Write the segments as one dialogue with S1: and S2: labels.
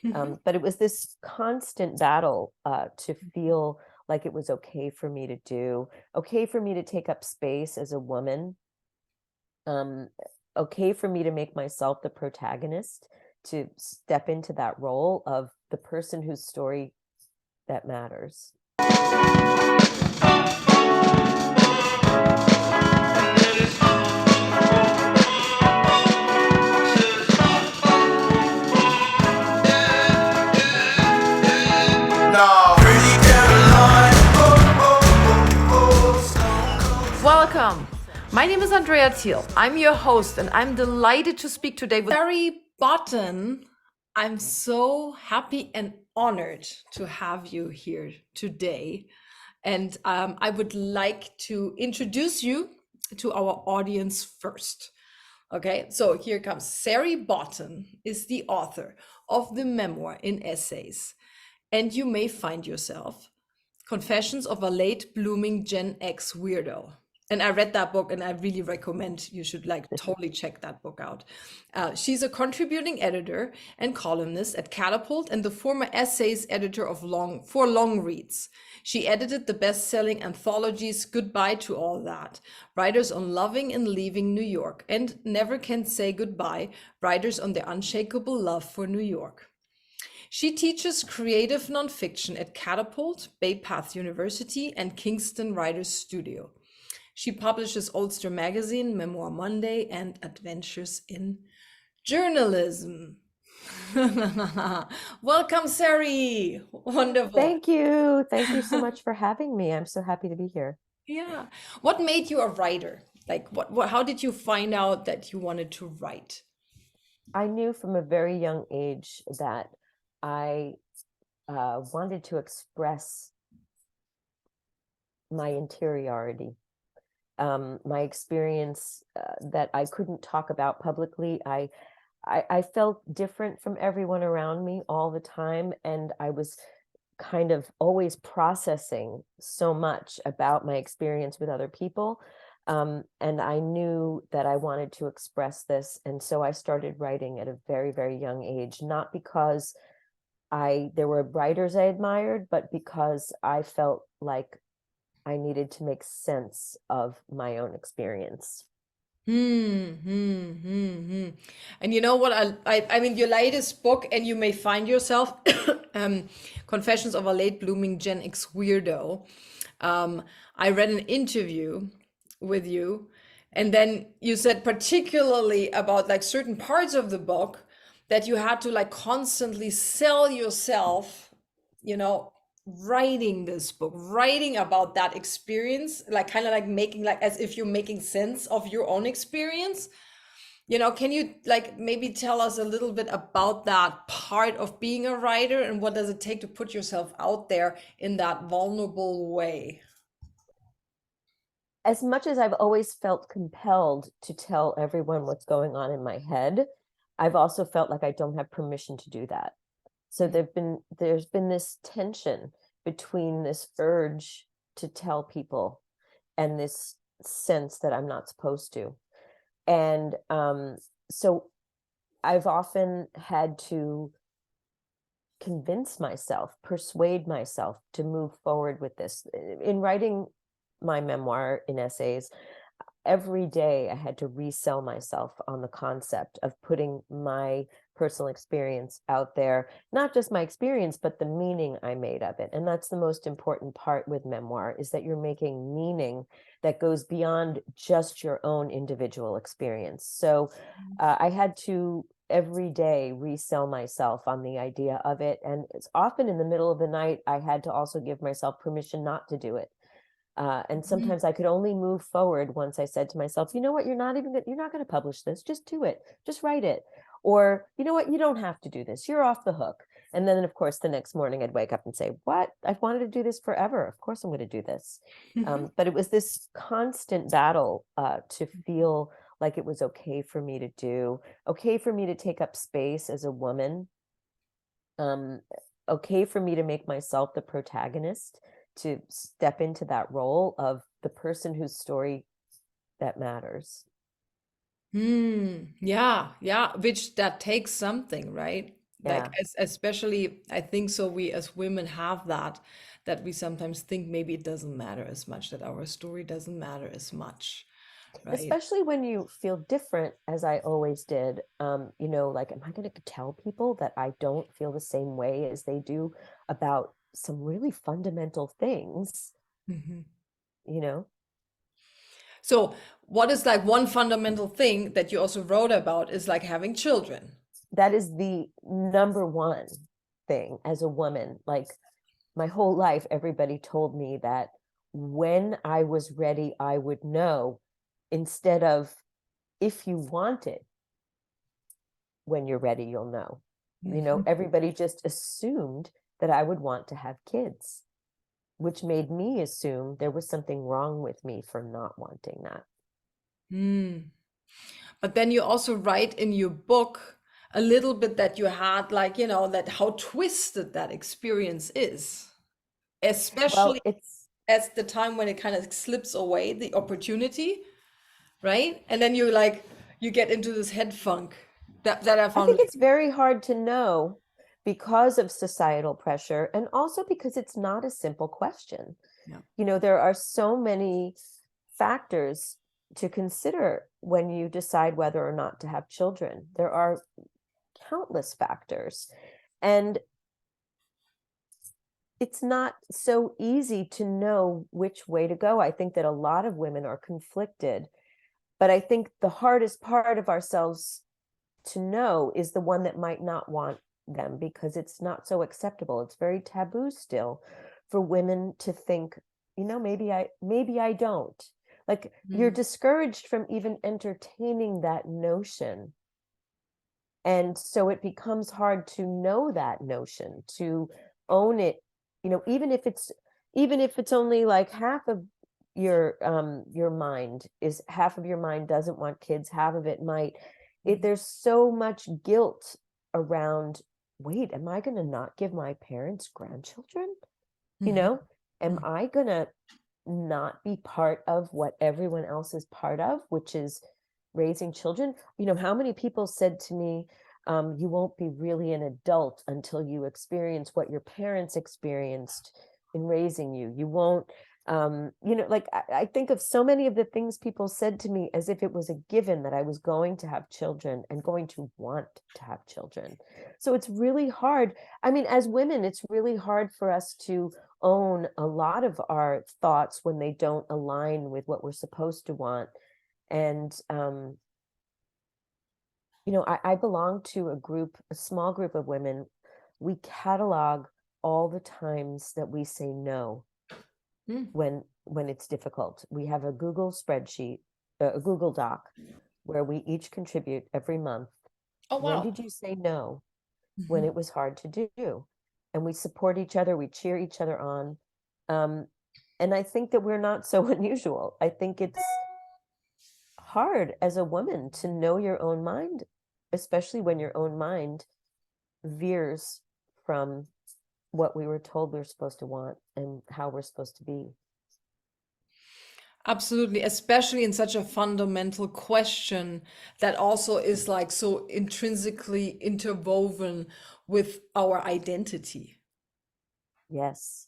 S1: But it was this constant battle to feel like it was okay for me to do, okay for me to take up space as a woman, okay for me to make myself the protagonist, to step into that role of the person whose story that matters.
S2: Welcome. My name is Andrea Thiel. I'm your host, and I'm delighted to speak today with Sari Botton. I'm so happy and honored to have you here today. And I would like to introduce you to our audience first. Okay, so here comes. Sari Botton is the author of the memoir in essays, and you may find yourself Confessions of a Late Blooming Gen X Weirdo. And I read that book and I really recommend you should totally check that book out. She's a contributing editor and columnist at Catapult and the former essays editor of Long Reads. She edited the best-selling anthologies Goodbye to All That, Writers on Loving and Leaving New York, and Never Can Say Goodbye, Writers on Their Unshakable Love for New York. She teaches creative nonfiction at Catapult, Bay Path University, and Kingston Writers Studio. She publishes Ulster Magazine, Memoir Monday, and Adventures in Journalism. Welcome, Sari. Wonderful.
S1: Thank you. Thank you so much for having me. I'm so happy to be here.
S2: Yeah. What made you a writer? How did you find out that you wanted to write?
S1: I knew from a very young age that I wanted to express my interiority, my experience that I couldn't talk about publicly. I felt different from everyone around me all the time, and I was kind of always processing so much about my experience with other people. And I knew that I wanted to express this. And so I started writing at a very, very young age, not because there were writers I admired, but because I felt like I needed to make sense of my own experience.
S2: And you know what? I mean, your latest book, and you may find yourself Confessions of a Late Blooming Gen X Weirdo. I read an interview with you, and then you said particularly about certain parts of the book that you had to constantly sell yourself, writing this book, writing about that experience, kind of making as if you're making sense of your own experience. Can you maybe tell us a little bit about that part of being a writer, and what does it take to put yourself out there in that vulnerable way?
S1: As much as I've always felt compelled to tell everyone what's going on in my head, I've also felt like I don't have permission to do that. So there's been this tension between this urge to tell people and this sense that I'm not supposed to. And so I've often had to convince myself, persuade myself to move forward with this. In writing my memoir in essays, every day I had to resell myself on the concept of putting my personal experience out there, not just my experience, but the meaning I made of it. And that's the most important part with memoir, is that you're making meaning that goes beyond just your own individual experience. So I had to every day resell myself on the idea of it. And it's often in the middle of the night, I had to also give myself permission not to do it. And sometimes I could only move forward once I said to myself, you know what, you're not going to publish this. Just do it. Just write it. Or, you know what, you don't have to do this. You're off the hook. And then, of course, the next morning I'd wake up and say, what? I've wanted to do this forever. Of course I'm going to do this. But it was this constant battle to feel like it was okay for me to do, okay for me to take up space as a woman, okay for me to make myself the protagonist, to step into that role of the person whose story that matters.
S2: Yeah, which that takes something, right? like
S1: Yeah.
S2: especially I think so we as women have that we sometimes think maybe it doesn't matter as much, that our story doesn't matter as much, right?
S1: Especially when you feel different, as I always did. You know, like, am I going to tell people that I don't feel the same way as they do about some really fundamental things,
S2: Mhm.
S1: you know?
S2: So what is like one fundamental thing that you also wrote about is like having children.
S1: That is the number one thing as a woman. Like, my whole life, everybody told me that when I was ready, I would know, instead of if you want it, when you're ready, you'll know. You know,
S2: Mhm.
S1: everybody just assumed that I would want to have kids, which made me assume there was something wrong with me for not wanting that.
S2: Mm. But then you also write in your book a little bit that you had like, you know, that how twisted that experience is, especially
S1: Well, it's
S2: as the time when it kind of slips away, the opportunity, right? And then you like, you get into this head funk that I
S1: I
S2: found.
S1: think it's very hard to know because of societal pressure, and also because it's not a simple question.
S2: Yeah.
S1: You know, there are so many factors to consider when you decide whether or not to have children. There are countless factors. And it's not so easy to know which way to go. I think that a lot of women are conflicted, but I think the hardest part of ourselves to know is the one that might not want them, because it's not so acceptable. It's very taboo still for women to think, you know, maybe I don't. Like, you're
S2: Mm.
S1: discouraged from even entertaining that notion. And so it becomes hard to know that notion, to own it, you know, even if it's only like half of your mind is, half of your mind doesn't want kids, half of it might. There's so much guilt around, wait, am I going to not give my parents grandchildren? You
S2: Mhm.
S1: know, am I going to not be part of what everyone else is part of, which is raising children? You know, how many people said to me, you won't be really an adult until you experience what your parents experienced in raising you. You won't, you know, like, I think of so many of the things people said to me as if it was a given that I was going to have children and going to want to have children. So it's really hard. I mean, as women, it's really hard for us to own a lot of our thoughts when they don't align with what we're supposed to want. And you know, I belong to a small group of women. We catalog all the times that we say no
S2: Mm.
S1: when it's difficult. We have a Google spreadsheet, a Google Doc, where we each contribute every month.
S2: Oh,
S1: When
S2: wow.
S1: did you say no? When
S2: Mhm.
S1: it was hard to do? And we support each other, we cheer each other on. Um, and I think that we're not so unusual. I think it's hard as a woman to know your own mind, especially when your own mind veers from what we were told we were supposed to want and how we're supposed to be.
S2: Absolutely, especially in such a fundamental question that also is like so intrinsically interwoven with our identity,
S1: Yes.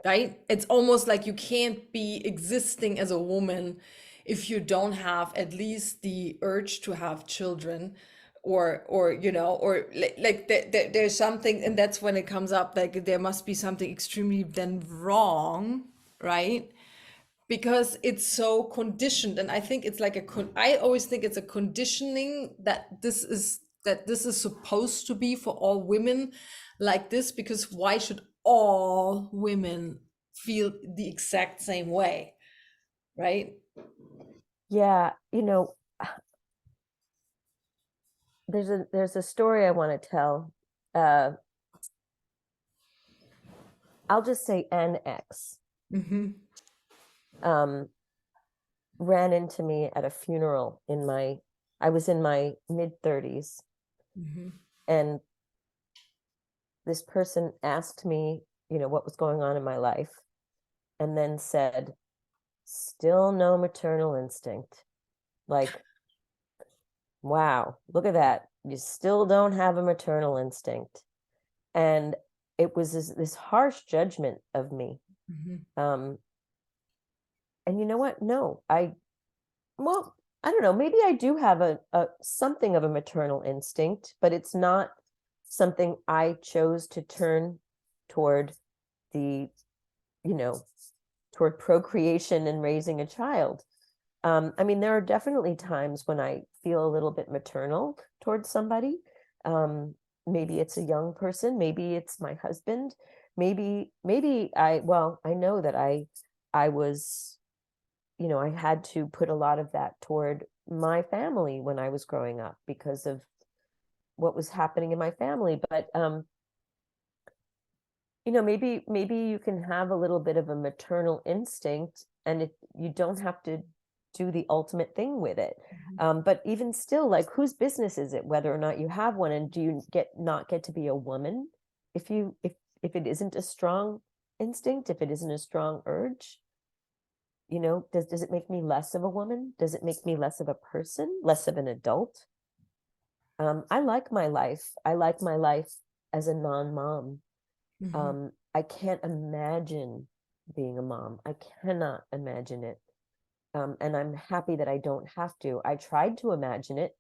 S2: right? It's almost like you can't be existing as a woman if you don't have at least the urge to have children, or you know, or like there's something, and that's when it comes up like there must be something extremely then wrong, right? Because it's so conditioned. And I think it's like I always think it's a conditioning that this is supposed to be for all women like this, because why should all women feel the exact same way, right?
S1: Yeah, you know, there's a story I want to tell. Uh, I'll just say NX.
S2: Mm-hmm.
S1: Um, ran into me at a funeral I was in my mid 30s,
S2: Mm-hmm.
S1: and this person asked me, you know, what was going on in my life, and then said, still no maternal instinct. Like, wow, look at that. you still don't have a maternal instinct. And it was this harsh judgment of me. And you know what? No, well, I don't know, maybe I do have a something of a maternal instinct, but it's not something I chose to turn toward the, toward procreation and raising a child. I mean, there are definitely times when I feel a little bit maternal towards somebody. Maybe it's a young person, maybe it's my husband, maybe I know that I was, I had to put a lot of that toward my family when I was growing up because of what was happening in my family. But maybe you can have a little bit of a maternal instinct, and you don't have to do the ultimate thing with it. But even still, like, whose business is it whether or not you have one? And do you not get to be a woman if it isn't a strong instinct, if it isn't a strong urge? Does it make me less of a woman? Does it make me less of a person, less of an adult? I like my life. I like my life as a non-mom. I can't imagine being a mom. I cannot imagine it. And I'm happy that I don't have to. I tried to imagine it.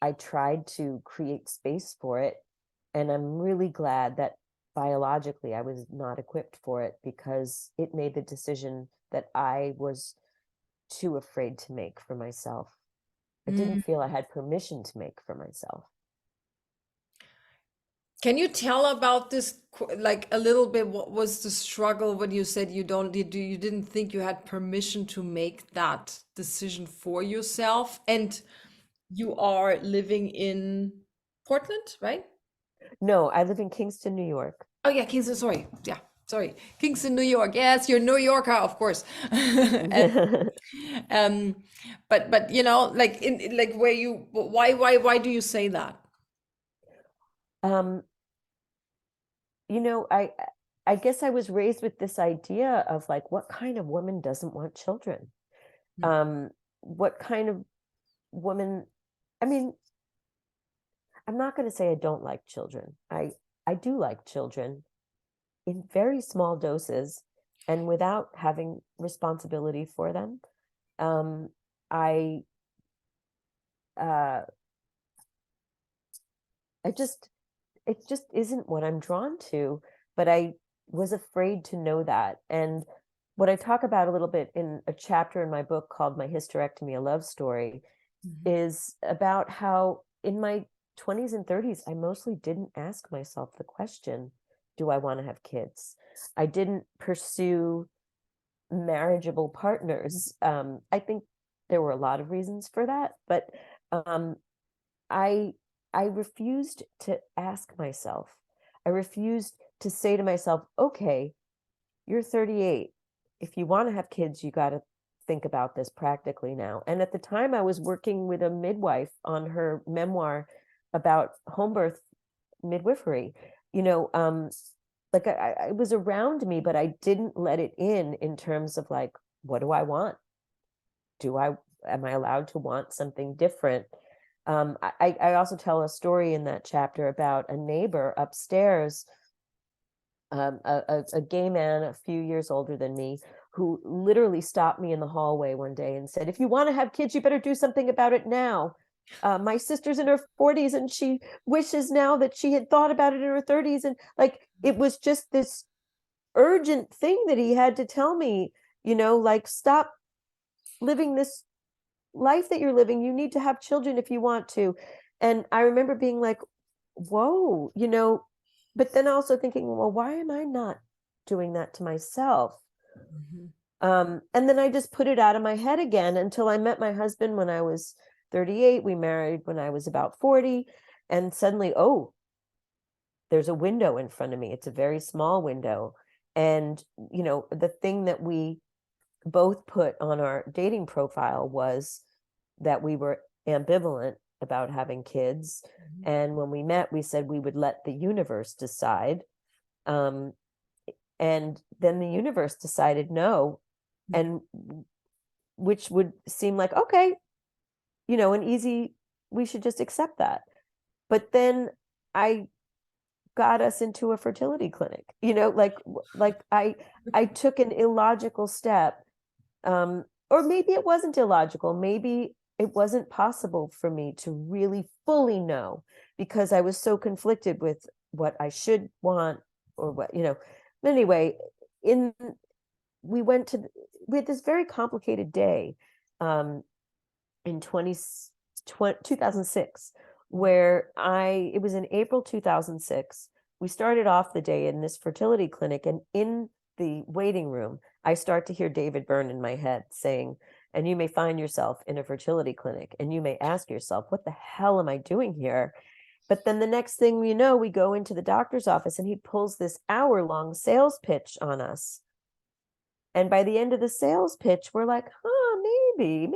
S1: I tried to create space for it. And I'm really glad that biologically I was not equipped for it, because it made the decision that I was too afraid to make for myself. I didn't feel I had permission to make for myself.
S2: Can you tell about this, like a little bit? What was the struggle when you said you didn't think you had permission to make that decision for yourself? And you are living in Portland, right?
S1: No, I live in Kingston, New York.
S2: Oh yeah, Kingston. Sorry, yeah, sorry, Kingston, New York. Yes, you're New Yorker, of course. And, um, but like like where you, why do you say that?
S1: um, I guess I was raised with this idea of, like, what kind of woman doesn't want children? What kind of woman? I mean, I'm not going to say I don't like children. I do like children in very small doses and without having responsibility for them. I uh, I just it just isn't what I'm drawn to, but I was afraid to know that. And what I talk about a little bit in a chapter in my book called My Hysterectomy, a Love Story, is about how in my 20s and 30s, I mostly didn't ask myself the question, do I want to have kids? I didn't pursue marriageable partners. I think there were a lot of reasons for that, but I I refused to ask myself. I refused to say to myself, okay, you're 38. If you want to have kids, you got to think about this practically now. And at the time, I was working with a midwife on her memoir about home birth midwifery. Like, I was around me, but I didn't let it in terms of, like, what do I want? Am I allowed to want something different? I also tell a story in that chapter about a neighbor upstairs, a gay man a few years older than me, who literally stopped me in the hallway one day and said, if you want to have kids, you better do something about it now. My sister's in her 40s and she wishes now that she had thought about it in her 30s. And, like, it was just this urgent thing that he had to tell me, like, stop living this life that you're living. You need to have children if you want to. And I remember being like, whoa, but then also thinking, well, why am I not doing that to myself? And then I just put it out of my head again until I met my husband when I was 38. We married when I was about 40. And suddenly, oh, there's a window in front of me. It's a very small window. And, the thing that we both put on our dating profile was that we were ambivalent about having kids. And when we met, we said we would let the universe decide. And then the universe decided no, and which would seem like, okay, an easy, we should just accept that. But then I got us into a fertility clinic, like I took an illogical step. Or maybe it wasn't illogical. Maybe it wasn't possible for me to really fully know because I was so conflicted with what I should want or what, Anyway, in we had this very complicated day in 2006 where it was in April 2006. We started off the day in this fertility clinic, and in the waiting room, I start to hear David Byrne in my head saying, and you may find yourself in a fertility clinic and you may ask yourself, what the hell am I doing here? But then the next thing you know, we go into the doctor's office and he pulls this hour-long sales pitch on us. And by the end of the sales pitch, we're like, maybe.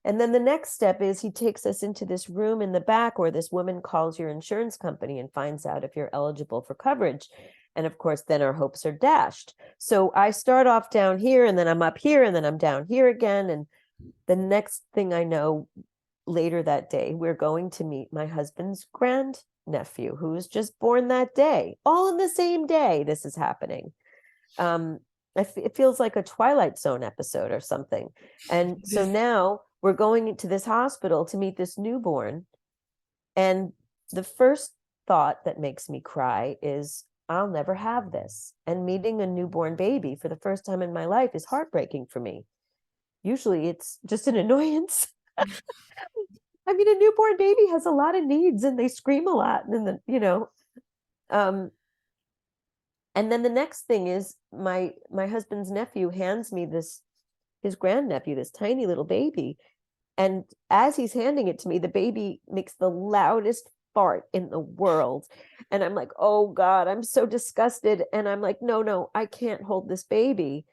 S1: And then the next step is he takes us into this room in the back where this woman calls your insurance company and finds out if you're eligible for coverage. And of course, then our hopes are dashed. So I start off down here and then I'm up here and then I'm down here again. And the next thing I know, later that day, we're going to meet my husband's grandnephew, who was just born that day. All in the same day, this is happening. It feels like a Twilight Zone episode or something. And so now we're going into this hospital to meet this newborn. And the first thought that makes me cry is, I'll never have this. And meeting a newborn baby for the first time in my life is heartbreaking for me. Usually it's just an annoyance. I mean, a newborn baby has a lot of needs and they scream a lot. And and then the next thing is my husband's nephew hands me his grandnephew, this tiny little baby. And as he's handing it to me, the baby makes the loudest fart in the world. And I'm like, oh God, I'm so disgusted. And I'm like, no, I can't hold this baby.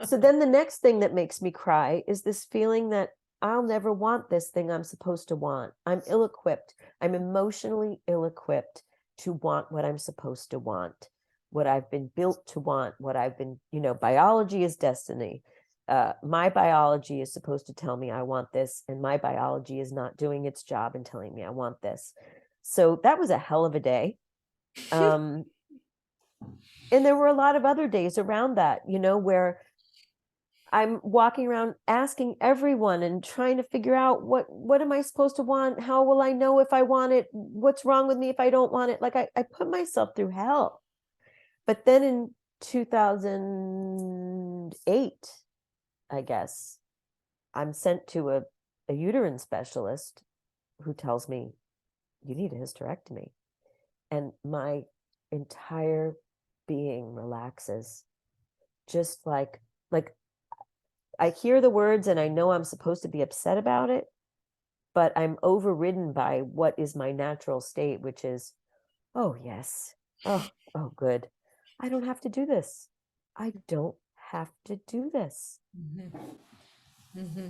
S1: So then the next thing that makes me cry is this feeling that I'll never want this thing I'm supposed to want. I'm ill-equipped. I'm emotionally ill-equipped to want what I'm supposed to want, what I've been built to want, what I've been, biology is destiny. My biology is supposed to tell me I want this, and my biology is not doing its job and telling me I want this. So that was a hell of a day. And there were a lot of other days around that, where I'm walking around asking everyone and trying to figure out what am I supposed to want? How will I know if I want it? What's wrong with me if I don't want it? Like I put myself through hell. But then in 2008, I guess, I'm sent to a uterine specialist who tells me, you need a hysterectomy. And my entire being relaxes. Just like I hear the words and I know I'm supposed to be upset about it, but I'm overridden by what is my natural state, which is, oh yes, oh good. I don't have to do this. I don't have to do this.
S2: Mm-hmm. Mm-hmm.